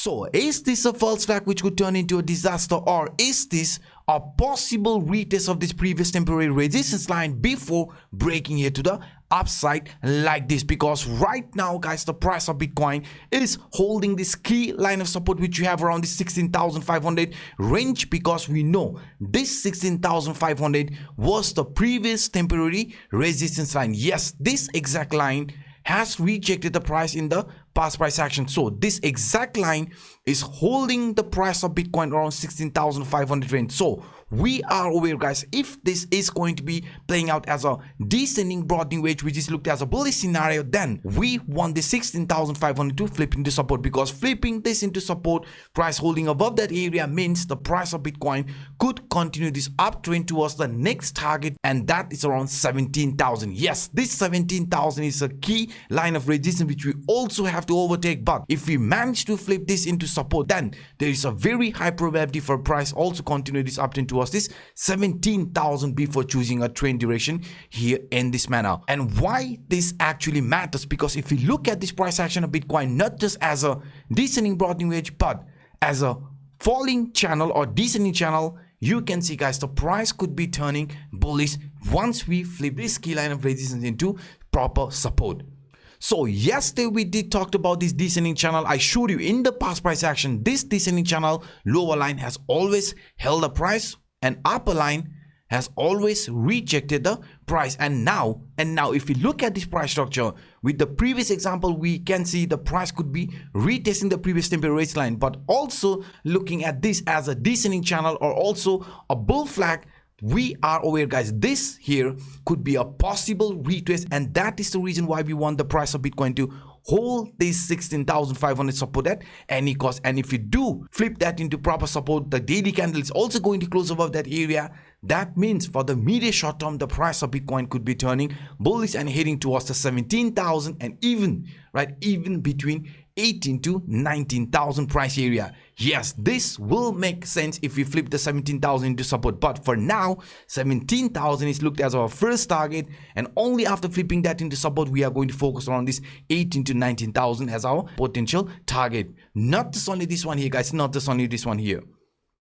So is this a false flag which could turn into a disaster, or is this a possible retest of this previous temporary resistance line before breaking here to the upside like this? Because right now guys, the price of Bitcoin is holding this key line of support which you have around the 16,500 range, because we know this 16,500 was the previous temporary resistance line. Yes, this exact line has rejected the price in the past price action. So this exact line is holding the price of Bitcoin around 16,500 range. So we are aware guys, if this is going to be playing out as a descending broadening wedge which is looked as a bullish scenario, then we want the 16,500 to flip into support, because flipping this into support, price holding above that area, means the price of Bitcoin could continue this uptrend towards the next target, and that is around 17,000. Yes, this 17,000 is a key line of resistance which we also have to overtake. But if we manage to flip this into support, then there is a very high probability for price also continue this uptrend towards this 17,000 before choosing a trend direction here in this manner. And why this actually matters, because if we look at this price action of Bitcoin not just as a descending broadening wedge but as a falling channel or descending channel, you can see guys, the price could be turning bullish once we flip this key line of resistance into proper support. So yesterday we did talk about this descending channel. I showed you in the past price action, this descending channel lower line has always held the price and upper line has always rejected the price. And now if we look at this price structure with the previous example, we can see the price could be retesting the previous temporary range line, but also looking at this as a descending channel or also a bull flag. We are aware guys, this here could be a possible retest, and that is the reason why we want the price of Bitcoin to hold this 16,500 support at any cost. And if we do flip that into proper support, the daily candle is also going to close above that area. That means for the medium short term, the price of Bitcoin could be turning bullish and heading towards the 17,000 and even between 18 to 19,000 price area. Yes, this will make sense if we flip the 17,000 into support, but for now 17,000 is looked as our first target, and only after flipping that into support we are going to focus on this 18 to 19,000 as our potential target. Not just only this one here guys, not just only this one here.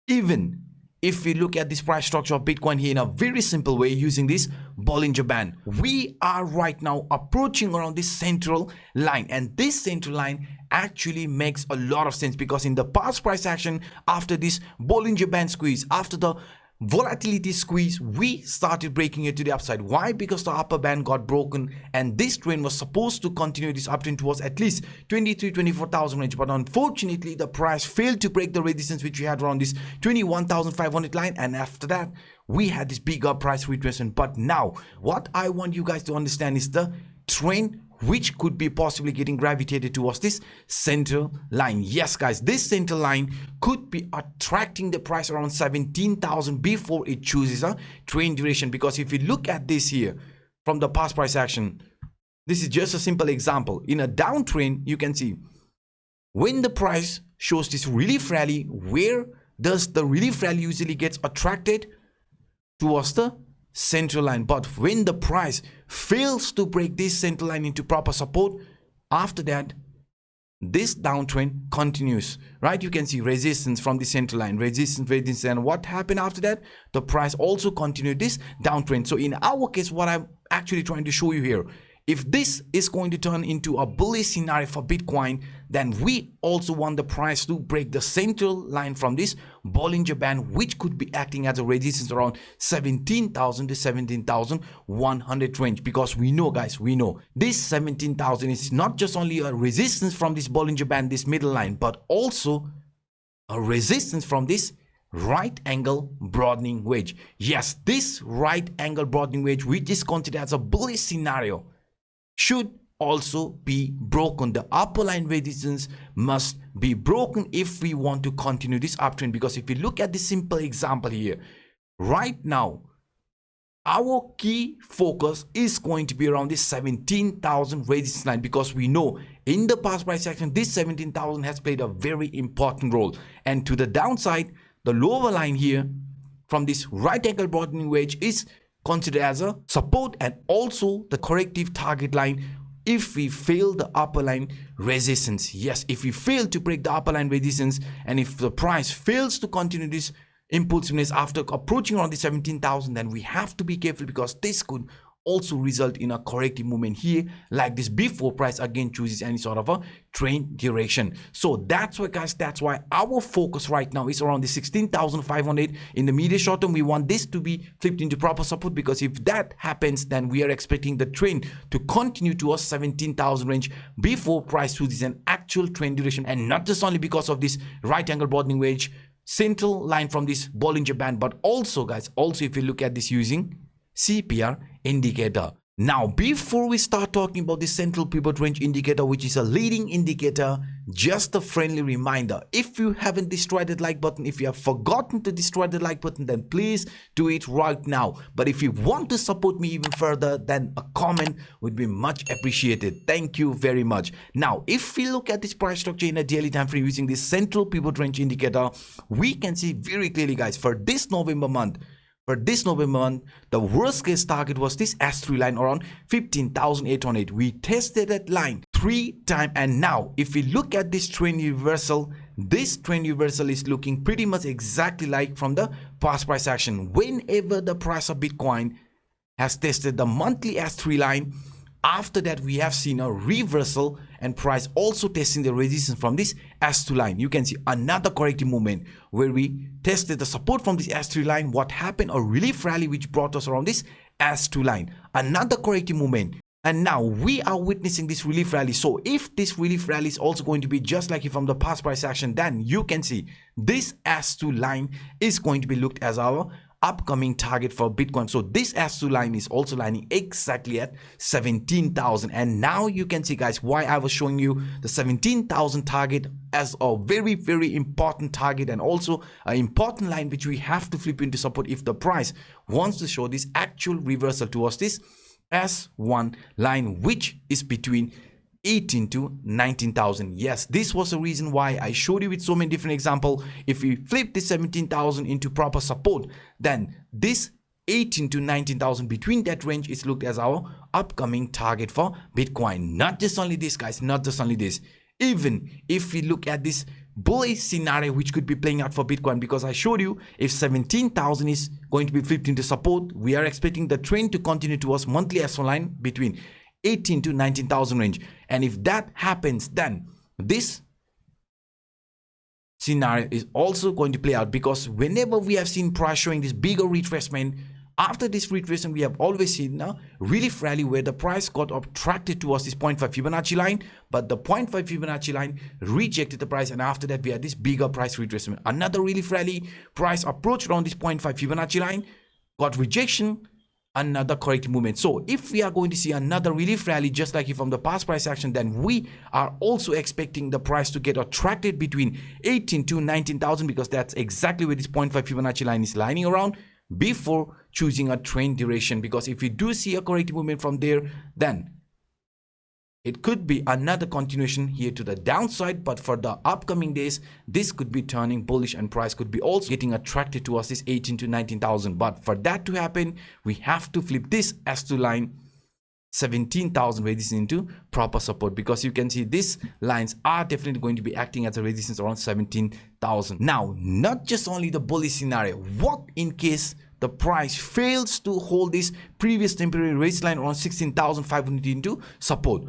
Even if we look at this price structure of Bitcoin here in a very simple way using this Bollinger Band, we are right now approaching around this central line, and this central line actually makes a lot of sense, because in the past price action, after this Bollinger Band squeeze, after the volatility squeeze, we started breaking it to the upside. Why? Because the upper band got broken, and this trend was supposed to continue this uptrend towards at least 24,000 range, but unfortunately the price failed to break the resistance which we had around this 21,500 line, and after that we had this bigger price retracement. But now what I want you guys to understand is the trend which could be possibly getting gravitated towards this central line. Yes guys, this central line could be attracting the price around 17,000 before it chooses a trend duration, because if you look at this here from the past price action, this is just a simple example. In a downtrend, you can see when the price shows this relief rally, where does the relief rally usually gets attracted? Towards the central line. But when the price fails to break this central line into proper support, after that this downtrend continues, right? You can see resistance from the central line, resistance, and what happened after that? The price also continued this downtrend. So in our case, what I'm actually trying to show you here, if this is going to turn into a bullish scenario for Bitcoin, then we also want the price to break the central line from this Bollinger Band, which could be acting as a resistance around 17,000 to 17,100 range. Because we know guys, we know this 17,000 is not just only a resistance from this Bollinger Band, this middle line, but also a resistance from this right angle broadening wedge. Yes, this right angle broadening wedge, which is considered as a bullish scenario, should also be broken. The upper line resistance must be broken if we want to continue this uptrend. Because if you look at this simple example here, right now our key focus is going to be around this 17,000 resistance line, because we know in the past price action this 17,000 has played a very important role. And to the downside, the lower line here from this right angle broadening wedge is considered as a support and also the corrective target line if we fail the upper line resistance. Yes, if we fail to break the upper line resistance, and if the price fails to continue this impulsiveness after approaching around the 17,000, then we have to be careful, because this could also result in a corrective movement here like this before price again chooses any sort of a trend direction. So that's why, guys, that's why our focus right now is around the 16,500 in the medium short term. We want this to be flipped into proper support, because if that happens, then we are expecting the trend to continue towards 17,000 range before price chooses an actual trend direction. And not just only because of this right angle broadening wedge central line from this Bollinger Band, but also, guys, also if you look at this using CPR indicator. Now, before we start talking about the central pivot range indicator, which is a leading indicator, just a friendly reminder: if you haven't destroyed the like button, if you have forgotten to destroy the like button, then please do it right now. But if you want to support me even further, then a comment would be much appreciated. Thank you very much. Now, if we look at this price structure in a daily time frame using this central pivot range indicator, we can see very clearly, guys, for this November month, the worst case target was this S3 line around 15,800. We tested that line 3 times, and now if we look at this trend reversal, this trend reversal is looking pretty much exactly like from the past price action. Whenever the price of Bitcoin has tested the monthly S3 line, after that we have seen a reversal and price also testing the resistance from this S2 line. You can see another corrective movement where we tested the support from this S3 line. What happened? A relief rally which brought us around this S2 line. Another corrective movement. And now we are witnessing this relief rally. So if this relief rally is also going to be just like from the past price action, then you can see this S2 line is going to be looked as our upcoming target for Bitcoin. So this S2 line is also lining exactly at 17,000. And now you can see, guys, why I was showing you the 17,000 target as a very, very important target, and also an important line which we have to flip into support if the price wants to show this actual reversal towards this S1 line, which is between 18 to 19,000. Yes, this was the reason why I showed you with so many different examples. If we flip this 17,000 into proper support, then this 18 to 19,000 between that range is looked as our upcoming target for Bitcoin. Not just only this, guys, not just only this. Even if we look at this bullish scenario which could be playing out for Bitcoin, because I showed you if 17,000 is going to be flipped into support, we are expecting the trend to continue towards monthly S1 line between 18 to 19,000 range. And if that happens, then this scenario is also going to play out, because whenever we have seen price showing this bigger retracement, after this retracement we have always seen a relief rally where the price got attracted towards this 0.5 Fibonacci line, but the 0.5 Fibonacci line rejected the price, and after that we had this bigger price retracement. Another relief rally, price approached around this 0.5 Fibonacci line, got rejection, another corrective movement. So if we are going to see another relief rally just like from the past price action, then we are also expecting the price to get attracted between 18 to 19,000, because that's exactly where this 0.5 Fibonacci line is lining around before choosing a trend duration. Because if we do see a corrective movement from there, then it could be another continuation here to the downside. But for the upcoming days, this could be turning bullish and price could be also getting attracted towards this 18 to 19,000. But for that to happen, we have to flip this S2 line 17,000 resistance into proper support, because you can see these lines are definitely going to be acting as a resistance around 17,000. Now, not just only the bullish scenario, what in case the price fails to hold this previous temporary resistance line around 16,500 into support?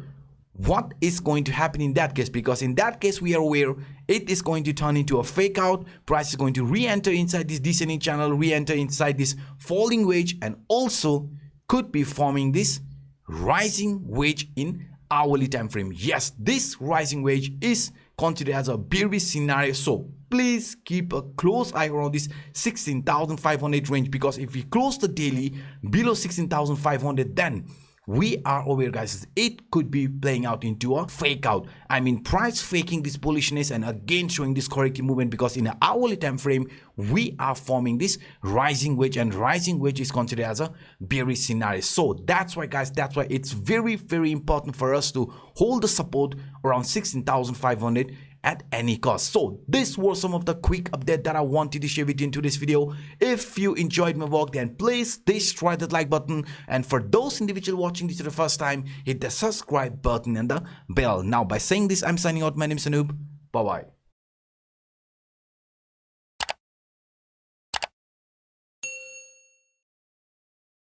What is going to happen in that case? Because in that case, we are aware it is going to turn into a fake out. Price is going to re-enter inside this descending channel, re-enter inside this falling wedge, and also could be forming this rising wedge in hourly time frame. Yes, this rising wedge is considered as a bearish scenario. So please keep a close eye around this 16,500 range, because if we close the daily below 16,500, then we are aware, guys, it could be playing out into a fake out. I mean, price faking this bullishness and again showing this corrective movement, because in an hourly time frame we are forming this rising wedge, and rising wedge is considered as a bearish scenario. So that's why, guys, that's why it's very, very important for us to hold the support around 16,500 at any cost. So this was some of the quick update that I wanted to share with you in today's video. If you enjoyed my work, then please destroy that like button, and for those individuals watching this for the first time, hit the subscribe button and the bell. Now by saying this, I'm signing out. My name is Anup. Bye bye.